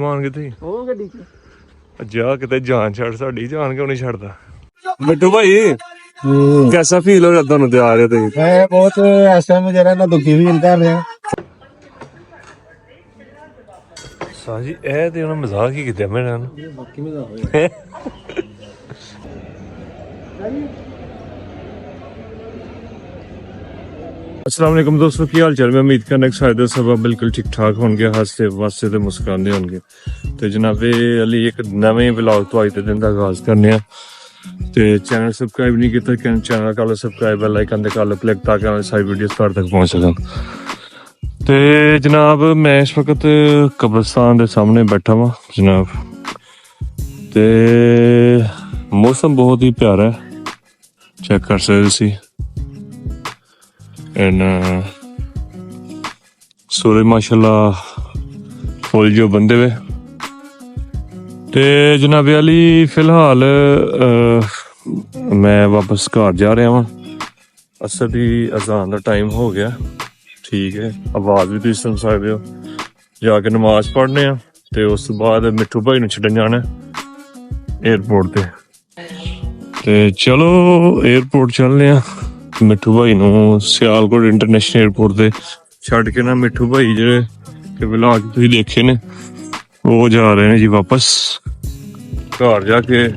ਸਮਾਨ ਕਿੱਥੇ ਉਹ ਗੱਡੀ 'ਚ ਜਾ ਕਿਤੇ ਜਾਨ ਛੱਡ ਸਾਡੀ ਜਾਨ ਕਿਉਂ ਨਹੀਂ ਛੱਡਦਾ ਮਿੱਠੂ ਭਾਈ कैसा फील हो रहा ਤੁਹਾਨੂੰ ਤੇ ਆ ਰਹੇ ਤੇ मैं बहुत ऐसा में जरा ना दुखी फील कर रहा ਸਾਜੀ ਇਹ ਤੇ ਉਹਨਾਂ ਮਜ਼ਾਕ ਹੀ ਕੀਤਾ ਮੇਰੇ ਨਾਲ बाकी में होया अस्सलाम वालेकुम दोस्तों की हाल चाल मैं उम्मीद करना कि शायद सब बिल्कुल ठीक ठाक होंगे हंसते वसते ते मुस्कुराते होंगे तो जनाबे अली एक नवे व्लॉग तो अज के दिन का आगाज करने ਤੇ ਚੈਨਲ ਸਬਸਕ੍ਰਾਈਬ ਨਹੀਂ ਕੀਤਾ ਕਿ ਚੈਨਲ ਕਰ ਲਓ ਸਬਸਕ੍ਰਾਈਬ ਬੈਲ ਆਈਕਨ ਤੇ ਕਰ ਲਓ ਕਲਿੱਕ ਤਾਂ ਕਿ ਸਾਰੀ ਵੀਡੀਓਜ਼ ਤੁਹਾਡੇ ਤੱਕ ਪਹੁੰਚ ਸਕਣ ਤੇ ਜਨਾਬ ਮੈਂ ਇਸ ਵਕਤ ਕਬਰਸਤਾਨ ਦੇ ਸਾਹਮਣੇ ਬੈਠਾ ਹਾਂ ਜਨਾਬ ਤੇ ਮੌਸਮ ਬਹੁਤ ਹੀ ਪਿਆਰਾ ਹੈ ਚੈੱਕ ਕਰ ਸਕਦੇ ਸੀ ਐਨ ਸੂਰਜ ਮਾਸ਼ਾਅੱਲਾ ਫੁੱਲ ਜੋ ਬੰਦੇ ਵੇ ਤੇ ਜਨਾਬ ਅਲੀ ਫਿਲਹਾਲ ਮੈਂ ਵਾਪਸ ਘਰ ਜਾ ਰਿਹਾ ਹਾਂ ਅਸਰ ਦੀ ਅਜ਼ਾਨ ਦਾ ਟਾਈਮ ਹੋ ਗਿਆ ਠੀਕ ਹੈ ਆਵਾਜ਼ ਵੀ ਤੁਸੀਂ ਸੁਣ ਸਕਦੇ ਹੋ ਜਾ ਕੇ ਨਮਾਜ਼ ਪੜ੍ਹਨੇ ਆ ਤੇ ਉਸ ਤੋਂ ਬਾਅਦ ਮਿੱਠੂ ਭਾਈ ਨੂੰ ਛੱਡਣ ਜਾਣਾ 에ਅਰਪੋਰਟ ਤੇ ਚਲੋ 에ਅਰਪੋਰਟ ਚੱਲਦੇ ਆ ਮਿੱਠੂ ਭਾਈ ਨੂੰ ਸਿਆਲਕੋਟ ਇੰਟਰਨੈਸ਼ਨਲ 에ਅਰਪੋਰਟ ਤੇ ਛੱਡ ਕੇ ਨਾ ਮਿੱਠੂ ਭਾਈ ਜਿਹੜੇ ਕਿ ਵਲੌਗ ਤੁਸੀਂ ਦੇਖੇ ਨੇ ਉਹ ਜਾ ਰਹੇ ਨੇ ਜੀ ਵਾਪਸ ਘਰ ਜਾ ਕੇ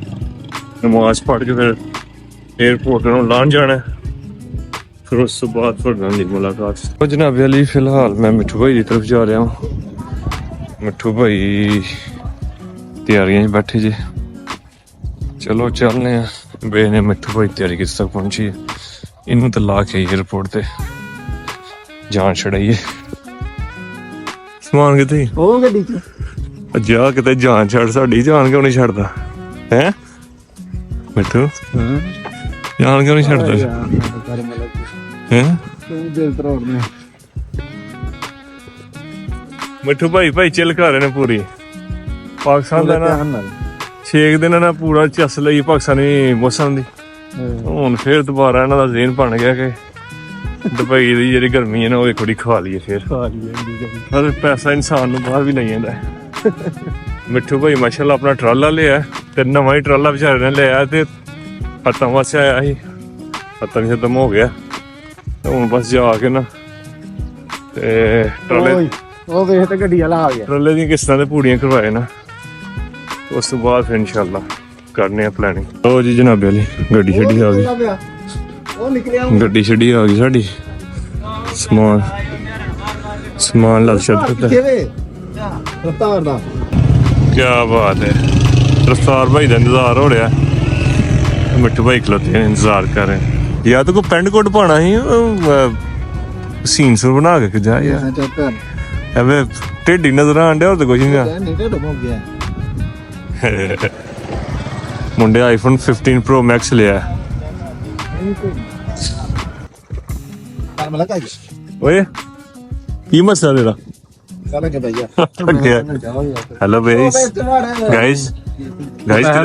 ਨਮਾਜ਼ ਪੜ੍ਹ ਕੇ ਫਿਰ 에ਅਰਪੋਰਟ ਨੂੰ ਲਾਣ ਜਾਣਾ ਫਿਰ ਉਸ ਤੋਂ ਬਾਅਦ ਫਿਰ ਨਾਲ ਦੀ ਮੁਲਾਕਾਤ ਜਨਾਬ ਅਲੀ ਫਿਲਹਾਲ ਮੈਂ ਮਿੱਠੂ ਭਾਈ ਦੀ ਤਰਫ ਜਾ ਰਿਹਾ ਹਾਂ ਮਿੱਠੂ ਭਾਈ ਤਿਆਰੀਆਂ 'ਚ ਬੈਠੇ ਜੀ ਚਲੋ ਚੱਲਦੇ ਆ ਵੇਖਦੇ ਮਿੱਠੂ ਭਾਈ ਤਿਆਰੀ ਕਿਸ ਤੱਕ ਪਹੁੰਚੀ ਹੈ ਇਹਨੂੰ ਤਾਂ ਲਾ ਕੇ 에ਅਰਪੋਰਟ ਤੇ ਜਾਨ ਛੜਾਈਏ ਸਮਾਨ ਕਿੱਥੇ ਉਹ ਗੱਡੀ 'ਚ ਜਾ ਕਿਤੇ ਜਾਨ ਛੱਡ ਸਾਡੀ ਜਾਨ ਕਿਉਂ ਨਹੀਂ ਛੱਡਦਾ ਹੈ ਮਿੱਠੂ ਜਾਨ ਕਿਉਂ ਨਹੀਂ ਛੱਡਦਾ ਹੈ ਦਿਲ ਤਰੋੜਨੇ ਮਿੱਠੂ ਭਾਈ ਚਿਲ ਕਰ ਰਹੇ ਨੇ ਪੂਰੀ ਪਾਕਿਸਤਾਨ ਦਾ ਨਾ 6 ਦਿਨ ਨਾ ਪੂਰਾ ਚੱਸ ਲਈ ਪਾਕਿਸਤਾਨੀ ਮੌਸਮ ਦੀ ਹੁਣ ਫੇਰ ਦੁਬਾਰਾ ਇਹਨਾਂ ਦਾ ਜ਼ੇਨ ਬਣ ਗਿਆ ਕਿ ਦੁਬਈ ਦੀ ਜਿਹੜੀ ਗਰਮੀ ਹੈ ਨਾ ਉਹ ਥੋੜੀ ਖਾ ਲਈਏ ਫੇਰ ਪਰ ਪੈਸਾ ਇਨਸਾਨ ਨੂੰ ਬਾਹਰ ਵੀ ਨਹੀਂ ਜਾਂਦਾ ਮਿੱਠੂ ਭਾਈ ਮਾਸ਼ਾਅੱਲਾ ਆਪਣਾ ਟਰਾਲਾ ਲਿਆ ਤੇ ਨਵਾਂ ਹੀ ਟਰਾਲਾ ਵਿਚਾਰੇ ਨੇ ਲਿਆ ਤੇ ਖਤਮ ਵਾਸਤੇ ਆਇਆ ਸੀ ਖਤਮ ਹੋ ਗਿਆ ਹੁਣ ਬਸ ਜਾ ਕੇ ਨਾ ਤੇ ਟਰਾਲੇ ਉਹ ਵੇਖ ਤੇ ਗੱਡੀ ਵਾਲਾ ਆ ਗਿਆ ਟਰਾਲੇ ਦੀਆਂ ਕਿਸ਼ਤਾਂ ਤੇ ਪੂੜੀਆਂ ਕਰਵਾਏ ਨਾ ਉਸ ਤੋਂ ਬਾਅਦ ਫਿਰ ਇਨਸ਼ਾਅੱਲਾ ਕਰਨੇ ਆ ਪਲੈਨਿੰਗ ਲਓ ਜੀ ਜਨਾਬੇ ਵਾਲੀ ਗੱਡੀ ਛੱਡੀ ਆ ਗਈ ਉਹ ਨਿਕਲਿਆ ਗੱਡੀ ਛੱਡੀ ਆ ਗਈ ਸਾਡੀ ਸਮਾਨ ਲੱਦ ਛੱਡ ਦਿੱਤਾ ਰਫਤਾਰ ਦਾ ਕਿਆ ਬਾਤ ਹੈ ਰਫਤਾਰ ਭਾਈ ਦਾ ਇੰਤਜ਼ਾਰ ਹੋ ਰਿਹਾ ਮਿੱਠੂ ਭਾਈ ਖਲੋਤੇ ਨੇ ਇੰਤਜ਼ਾਰ ਕਰ ਰਹੇ ਯਾਰ ਤੂੰ ਕੋ ਪੈਂਟ ਕੋਟ ਪਾਣਾ ਸੀ ਸੀਨ ਸੂਰ ਬਣਾ ਕੇ ਜਾ ਯਾਰ ਐਵੇਂ ਢਿੱਡੀ ਨਜ਼ਰ ਆਣ ਡਿਆ ਹੋਰ ਤਾਂ ਕੁਝ ਨਹੀਂ ਆ ਮੁੰਡੇ ਆਈਫੋਨ 15 ਪ੍ਰੋ ਮੈਕਸ ਲਿਆ ਓਏ ਕੀ ਮਸਲਾ ਤੇਰਾ हेलो गाइस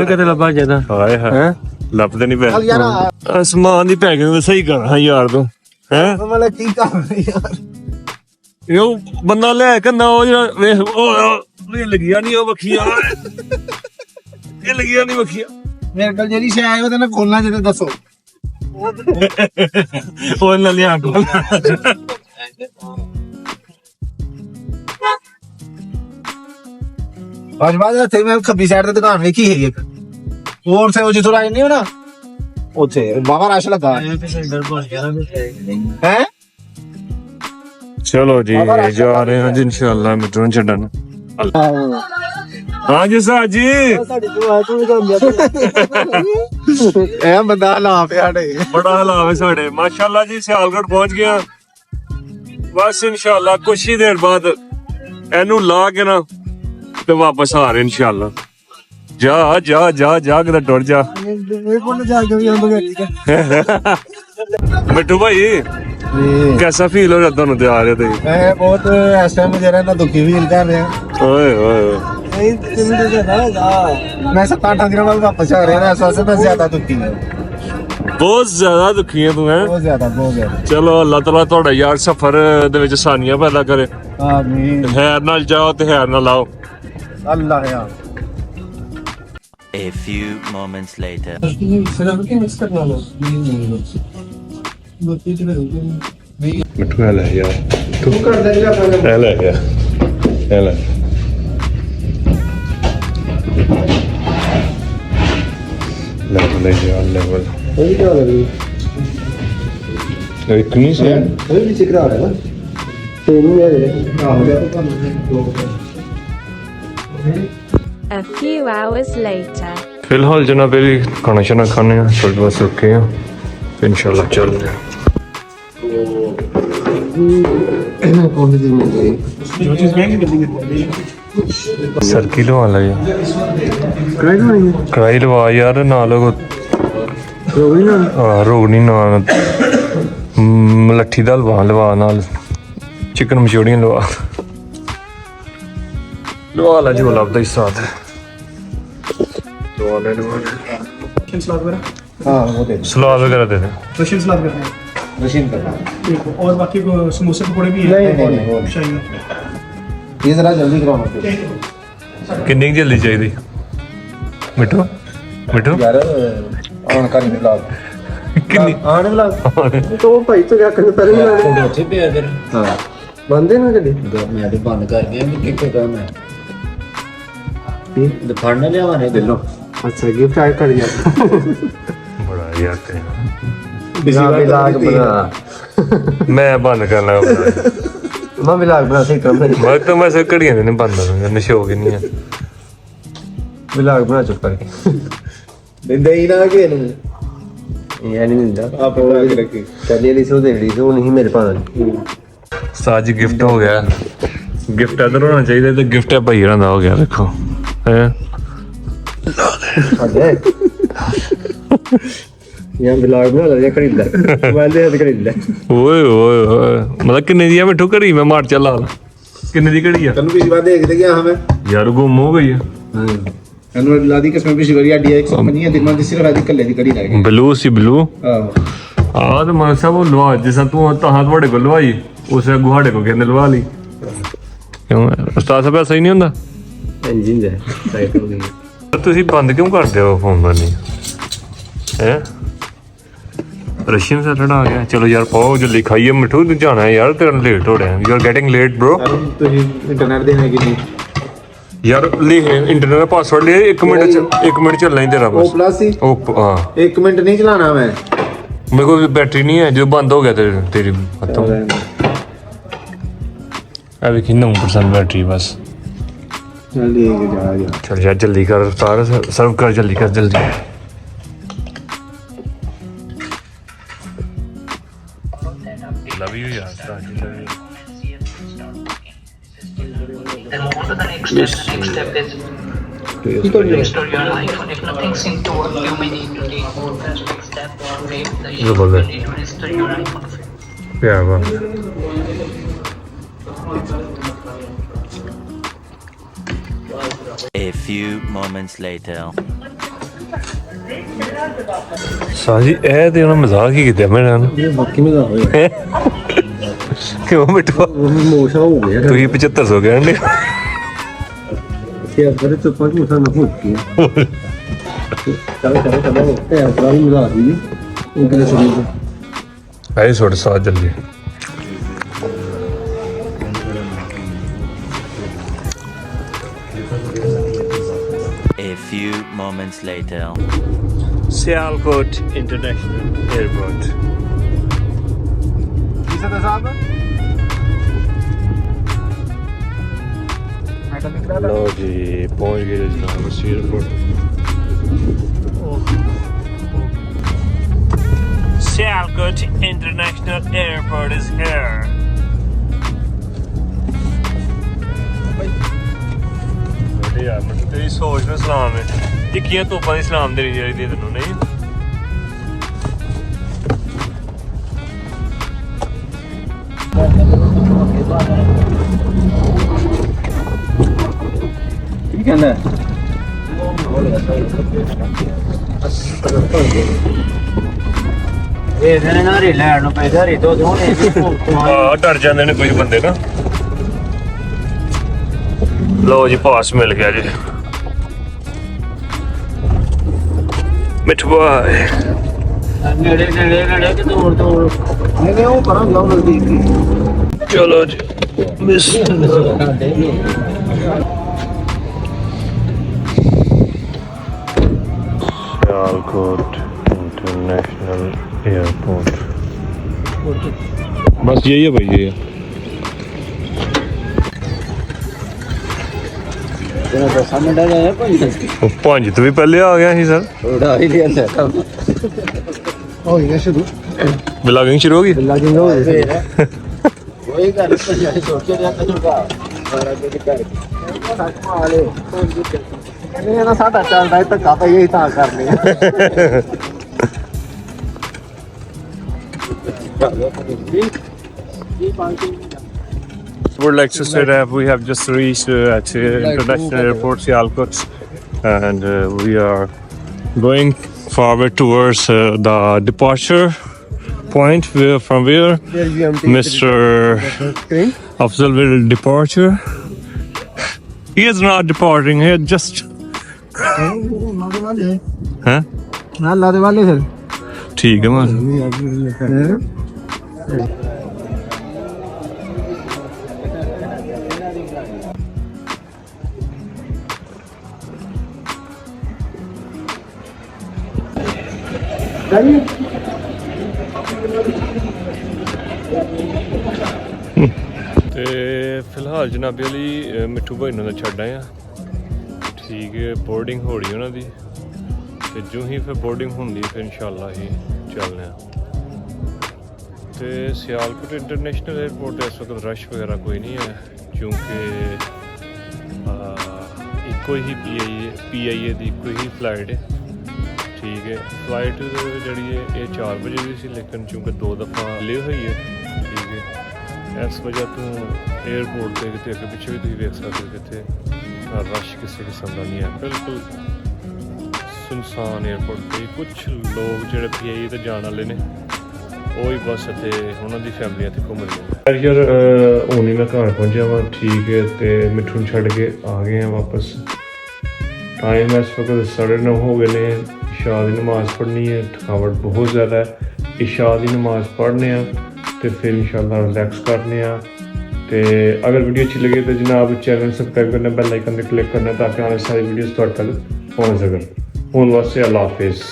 ਕਿਤੇ ਲੱਭਾ ਜਾਂਦਾ ਹਾਏ ਹਾਏ ਲੱਭਦੇ ਨਹੀਂ ਪਏ ਸਮਾਨ ਦੀ ਪੈਕਿੰਗ ਸਹੀ ਕਰ ਹਾਂ ਯਾਰ ਤੂੰ ਹੈ ਮਤਲਬ ਕੀ ਕਰ ਯਾਰ ਇਹ ਬੰਦਾ ਲੈ ਕੇ ਨਾ ਉਹ ਜਿਹੜਾ ਵੇਖ ਉਹ ਲੱਗਿਆ ਨਹੀਂ ਉਹ ਵੱਖੀਆਂ ਇਹ ਲੱਗਿਆ ਨਹੀਂ ਵੱਖੀਆਂ ਮੇਰੇ ਕੋਲ ਜਿਹੜੀ ਸ਼ੈ ਆਈ ਉਹਦੇ ਨਾਲ ਖੋਲਣਾ ਜਦੋਂ ਦੱਸੋ ਉਹ ਨਾ ਲਿਆ ਕੋਲ ਅੱਜ ਬਾਅਦ ਇੱਥੇ ਮੈਂ ਖੱਬੀ ਸਾਈਡ ਤੇ ਦੁਕਾਨ ਵੇਖੀ ਹੈ ਇੱਕ ਹੋਰ ਸੇ ਉਹ ਜਿੱਥੋਂ ਆਏ ਨਹੀਂ ਹੋ ਨਾ ਉੱਥੇ ਬਾਬਾ ਰਸ਼ ਲੱਗਾ ਹੈ ਚਲੋ ਜੀ ਜਾ ਰਹੇ ਹਾਂ ਜੀ ਇਨਸ਼ਾਅੱਲਾ ਮਿੱਠੂ ਨੂੰ ਛੱਡਣ ਹਾਂ ਜੀ ਸਾਜੀ ਇਹ ਬੰਦਾ ਲਾ ਪਿਆ ਡੇ ਬੜਾ ਹਲਾਵੇ ਸਾਡੇ ਮਾਸ਼ਾਅੱਲਾ ਜੀ ਸਿਆਲਗੜ੍ਹ ਪਹੁੰਚ ਗਿਆ ਬਸ ਇਨਸ਼ਾਅੱਲਾ ਕੁਛ ਹੀ ਦੇਰ ਬਾਅਦ ਇਹਨੂੰ ਲਾ ਕੇ ਨਾ ਤੇ ਵਾਪਸ ਆ ਰਹੇ ਇਨਸ਼ਾਅੱਲਾ ਜਾ ਕਿਤੇ ਟੁਰ ਜਾ ਮਿੱਠੂ ਭਾਈ कैसा फील हो रहा ਤੁਹਾਨੂੰ ਤੇ ਆ ਰਹੇ ਤੇ मैं बहुत ऐसा में जरा ना दुखी फील कर रहा ਓਏ मैं 7-8 दिनों बाद वापस आ रहा है ऐसा मैं ज्यादा दुखी हूं ਬਹੁਤ ਜ਼ਿਆਦਾ ਦੁਖੀ ਹੈ ਤੂੰ ਹੈ बहुत ज्यादा ਚਲੋ ਅੱਲਾਹ ਤਾਲਾ ਤੁਹਾਡਾ ਯਾਰ ਸਫ਼ਰ ਦੇ ਵਿੱਚ ਆਸਾਨੀਆਂ ਪੈਦਾ ਕਰੇ आमीन ਹੈਰ ਨਾਲ ਜਾਓ ਤੇ ਹੈਰ ਨਾਲ ਆਓ अल्लाह यार A few moments later. ਮਿੱਠੂ ਹੈ ਲੈ ਯਾਰ ਤੂੰ ਕਰ ਦੇ ਜਾ ਹੈ ਲੈ ਗਿਆ ਹੈ ਲੈ ਲੈ ਯਾਰ ਲੈਵਲ वही क्या लग रही ਇੱਕ ਨਹੀਂ ਸੀ अभी भी चिकरा रहा है ना तेनू ले ले हां हो गया तो A few hours later. ਫਿਲਹਾਲ ਜਨਾਬ ਇਹ ਖਾਣਾ ਸ਼ਾਨਾ ਖਾਣੇ ਆ ਥੋੜੀ ਬਸ ਰੁਕੇ ਆ ਫਿਰ ਇਨਸ਼ਾਅੱਲਾ ਚੱਲਦੇ ਆ कौन सी चीज मिल गई जो चीज महंगी मिलेगी ਸਰਕੀ ਲਵਾ ਲਿਆ कराई नहीं ਕੜਾਈ ਲਵਾ ਯਾਰ ਨਾਲ रोगी ना ਰੋਗਣੀ ਨਾਲ ਮਲੱਠੀ ਦਾ ਲਵਾ ਨਾਲ ਚਿਕਨ ਮਚੂੜੀਆਂ ਲਵਾ ਲਾ ਜੋ ਲੱਭਦਾ ਹੀ ਸਾਥ ਲਵਾ ਲੈ रशियन सलाद वगैरह हां वो दे ਸਲਾਦ ਵਗੈਰਾ ਦੇ ਦੇ रशियन सलाद करते हैं मशीन करना ठीक है और बाकी को समोसे पकौड़े भी हैं नहीं शाही ये जरा जल्दी कराओ ਕਿੰਨੀ ਕੁ ਜਲਦੀ ਚਾਹੀਦੀ ਮਿੱਠੂ ਮਿੱਠੂ यार आन का नहीं लाग ਕਿੰਨੀ आने लाग तो भाई तो क्या करने पहले मिला ਉੱਥੇ ਪਿਆ ਫਿਰ हां बंदे ना कभी ਮੈਂ ਤੇ ਬੰਦ ਕਰ ਗਿਆ ਵੀ ਕਿੱਥੇ ਕੰਮ ਹੈ ਤੇ ਫੜਨ ਲਿਆਵਾਂ ले लो अच्छा गिफ्ट आया कर दिया ਬੜਾ ਯਾਰ ਤੇ बिजी लाग बना ਮੈਂ ਬੰਦ ਕਰ ਲਗਾ मैं भी लाग बना सही काम नहीं ਮੈਂ ਤਾਂ ਮੈਂ ਸੇ ਘੜੀਆਂ ਦੇ ਨੇ ਬੰਦ ਕਰਾਂਗਾ ਨਸ਼ੋ ਕਿ ਨਹੀਂ ਹੈ विलाग बना चुप करके ਦਿੰਦੇ ਹੀ ਨਾ ਕਿ ਨੂੰ ये नहीं मिलता ਆਪ ਬਣਾ ਕੇ ਰੱਖੀ चलिए लिसो दे ली तो नहीं मेरे पास ਸਾਜ ਗਿਫਟ ਹੋ ਗਿਆ ਗਿਫਟ ਇਧਰ ਹੋਣਾ ਚਾਹੀਦਾ ਤੇ ਗਿਫਟ ਹੈ ਭਾਈ ਹਰਾਂ ਦਾ ਹੋ ਗਿਆ ਦੇਖੋ ਹੈ अरे यहाँ विलाग बना लिया खरीद ले वाले हाथ खरीद ले ਓਏ ਓਏ ਓਏ ਮਤਲਬ ਕਿੰਨੇ ਦੀ ਆ ਮਿੱਠੂ ਘੜੀ ਮੈਂ ਮਾਰ ਚੱਲਾ ਕਿੰਨੇ ਦੀ ਘੜੀ ਆ तनु पिछली बार देख गया हमें ਯਾਰ ਗੁੰਮ ਹੋ ਗਈ ਆ तनु लादी किस्म पिछली बार आईडी 150 है दिमाग दिसी रादी कल्ले दी कड़ी लग ਬਲੂ ਸੀ ਬਲੂ गई ਆ ਤੇ ਮਨ ਸਾਹਿਬ ਉਹ ਲਵਾ ਜਿਸ ਤੂੰ ਤਾਂ ਤੁਹਾਡੇ ਕੋਲ ਲਵਾਈ ਉਸੇ ਗੁਹਾੜੇ ਕੋ ਕਹਿੰਦੇ ਲਵਾ ਲਈ ਕਿਉਂ ਉਸਤਾਦ ਸਾਹਿਬ ਸਹੀ ਨਹੀਂ ਹੁੰਦਾ इंजन है साइकिल नहीं ਤੁਸੀਂ ਬੰਦ ਕਿਉਂ ਕਰਦੇ ਹੋ ਫੋਨ ਕਰਨੀ ਹੈ ਰਸ਼ੀਅਨ ਸੈਲਡ ਆ ਗਿਆ ਚਲੋ ਯਾਰ ਪਾਓ ਜਲਦੀ ਖਾਈਏ ਮਿੱਠੂ ਤੂੰ ਜਾਣਾ ਹੈ ਯਾਰ ਤੇਰਾ ਲੇਟ ਹੋ ਰਿਹਾ you are getting late bro तो इंटरनेट देने की नहीं ਯਾਰ ਲੈ ਇੰਟਰਨੈਟ ਦਾ ਪਾਸਵਰਡ ਲੈ 1 ਮਿੰਟ ਚ 1 ਮਿੰਟ ਚੱਲਣਾ ਹੀ ਤੇਰਾ ओ ਬਸ प्लस ही ਉਹ ਹਾਂ 1 मिनट नहीं चलाना मैं ਮੇਰੇ ਕੋਲ ਬੈਟਰੀ ਨਹੀਂ ਹੈ ਜੋ ਬੰਦ ਹੋ ਗਿਆ ਤੇਰੀ ਹੱਥੋਂ ਆ ਵੇਖੀ 9% ਬੈਟਰੀ ਬਸ जल्दी जा जा ਚਲ ਯਾਰ ਜਲਦੀ ਕਰ ਉਤਾਰ ਸਰਵ ਕਰ ਜਲਦੀ ਕਰ ਜਲਦੀ ਲਵ ਯੂ ਯਾਰ Then move to the next step. The next step is to restore your iPhone. If nothing seems to work, you may need to take more drastic steps to make the issue. बोल रहे? You need to restore your iPhone. ਪਿਆ ਵਾ A few moments later. ਸਾਜੀ ਇਹ ਤੇ ਉਹਨਾਂ ਮਜ਼ਾਕ ਹੀ ਕੀਤਾ ਮੇਰੇ ਨਾਲ ये बाकी में हो गया ਕਿਉਂ ਮਿੱਠੂ मोशा हो गया ਤੁਸੀਂ 7500 ਕਹਿੰਦੇ ये अगर तो पांच मोशा ना हो गया चलो चलो चलो ए अपराधी मिला दी उनके लिए सुनिए ਆਏ ਛੋੜ ਸਾਥ ਜਲਦੀ A few moments later. Sialkot international airport किसे था साहब मैडम दिख रहा ਲੋ ਜੀ ਪਹੁੰਚ ਗਏ ਜਨਾਬ Sialkot Sialkot International Airport is here. ਯਾਰ ਮੈਂ ਤੇਰੀ ਸੋਚ ਨੂੰ ਸਲਾਮ ਹੈ ਟਿੱਕੀਆਂ ਤੋਪਾਂ ਦੀ ਸਲਾਮ ਦੇਣੀ ਚਾਹੀਦੀ ਹੈ ਤੈਨੂੰ ਨਹੀਂ ठीक है ना ਇਹ ਫਿਰ ਨਾ ਰੇ ਲੈਣ ਨੂੰ ਪੈਸਾ ਰੇ ਤੋਂ ਦੋਨੇ ਆ ਡਰ ਜਾਂਦੇ ਨੇ ਕੁਝ ਬੰਦੇ ਨਾ ਲਓ ਜੀ ਪਾਸ ਮਿਲ ਗਿਆ ਜੀ ਮਿੱਠੂ ਬਾਏ ਨੇੜੇ ਨੇੜੇ ਨੇੜੇ ਕਿ ਦੂਰ ਦੂਰ ਨਹੀਂ ਉਹ ਪਰਾਂ ਜਾਓ ਨਜ਼ਦੀਕ ਹੀ ਚਲੋ ਜੀ ਮਿਸ सियालकोट इंटरनेशनल एयरपोर्ट बस यही है भाई ये ਤੈਨੂੰ ਦੱਸਾਂ ਮਿੰਟਾਂ ਜਾਇਆ ਭਾਈ पंज तो भी पहले आ गया सर ਥੋੜਾ ਹੀ ਲਿਆ ਕੰਮ ਹੋ ਗਿਆ ਸ਼ੁਰੂ ब्लॉगिंग शुरू होगी ਲੱਗੇਗਾ ਹੋ ਗਿਆ ਕੋਈ ਗੱਲ ਨਹੀਂ ਸੋਚ ਰਿਹਾ ਤੈਨੂੰ ਮਾਰਾ ਦੇ ਕਰ ਸੱਚ ਮਾਲੇ ਇਹ ਨਾ ਸਾਡਾ ਚੱਲਦਾ ਹੈ ਧੱਕਾ ਪਈ ਇਹ ਤਾਂ ਕਰਨੇ ਆ would like to say that we have just reached at international airport Sialkot and we are going forward towards the departure point from where Mr. Afzal will departure. He is not departing, he is just huh? ਨਾ ਲਾਦੇ ਵਾਲੇ sir ठीक है man ਤੇ ਫਿਲਹਾਲ ਜਨਾਬੀ ਅਲੀ ਮਿੱਠੂ ਭਾਈ ਨੂੰ ਤਾਂ ਛੱਡ ਆਏ ਆ ਠੀਕ ਹੈ ਬੋਰਡਿੰਗ ਹੋ ਰਹੀ ਉਹਨਾਂ ਦੀ ਤੇ ਜੋ ਹੀ ਫਿਰ ਬੋਰਡਿੰਗ ਹੁੰਦੀ ਫਿਰ ਇਨਸ਼ਾਅੱਲਾ ਹੀ ਚੱਲਦੇ ਆ ਤੇ ਸਿਆਲਕੋਟ ਇੰਟਰਨੈਸ਼ਨਲ 에ਅਰਪੋਰਟ ਇਸ ਵਕਤ ਰਸ਼ ਵਗੈਰਾ ਕੋਈ ਨਹੀਂ ਹੈ ਕਿਉਂਕਿ ਇੱਕੋ ਹੀ ਪੀਆਈਏ ਦੀ ਇੱਕੋ ਹੀ ਫਲਾਈਟ ਹੈ ਠੀਕ ਹੈ ਫਲਾਈਟ ਜਿਹੜੀ ਹੈ ਇਹ 4 ਵਜੇ ਦੀ ਸੀ ਲੇਕਿਨ ਕਿਉਂਕਿ 2 ਦਫਾ ਲੇ ਹੋਈ ਹੈ ਠੀਕ ਹੈ ਇਸ ਵਜ੍ਹਾ ਤੋਂ 에ਅਰਪੋਰਟ ਤੇ ਕਿਤੇ ਅੱਗੇ ਪਿੱਛੇ ਵੀ ਤੁਸੀਂ ਵੇਖ ਸਕਦੇ ਹੋ ਕਿਤੇ ਰਸ਼ ਕਿਸੇ ਕਿਸਮ ਦਾ ਨਹੀਂ ਹੈ ਬਿਲਕੁਲ ਸੁਨਸਾਨ 에ਅਰਪੋਰਟ ਤੇ ਕੁਝ ਲੋਕ ਜਿਹੜੇ ਪੀਆਈਏ ਤੇ ਜਾਣ ਵਾਲੇ ਨੇ ਉਹ ਹੀ ਬਸ ਇੱਥੇ ਉਹਨਾਂ ਦੀ ਫੈਮਲੀਆਂ ਤੇ ਘੁੰਮ ਰਹੀਆਂ ਨੇ ਯਾਰ ਹੁਣ ਹੀ ਮੈਂ ਘਰ ਪਹੁੰਚਿਆ ਵਾਂ ਠੀਕ ਹੈ ਤੇ ਮਿੱਠੂ ਨੂੰ ਛੱਡ ਕੇ ਆ ਗਏ ਆ ਵਾਪਸ ਟਾਈਮ ਇਸ ਵਕਤ 9:30 ਹੋ ਗਏ ਨੇ ਇਸ਼ਾ ਦੀ ਨਮਾਜ਼ ਪੜ੍ਹਨੀ ਹੈ ਥਕਾਵਟ ਬਹੁਤ ਜ਼ਿਆਦਾ ਹੈ ਇਸ਼ਾ ਦੀ ਨਮਾਜ਼ ਪੜ੍ਹਨੇ ਆ ਤੇ ਫਿਰ इंशाल्लाह रिलैक्स करने तो अगर वीडियो अच्छी लगे तो जनाब चैनल सब्सक्राइब करना बेल आइकन पर क्लिक करना ताकि आने सारी वीडियोस तक पहुँच सकें। हुण वास्ते अल्लाह हाफिज़।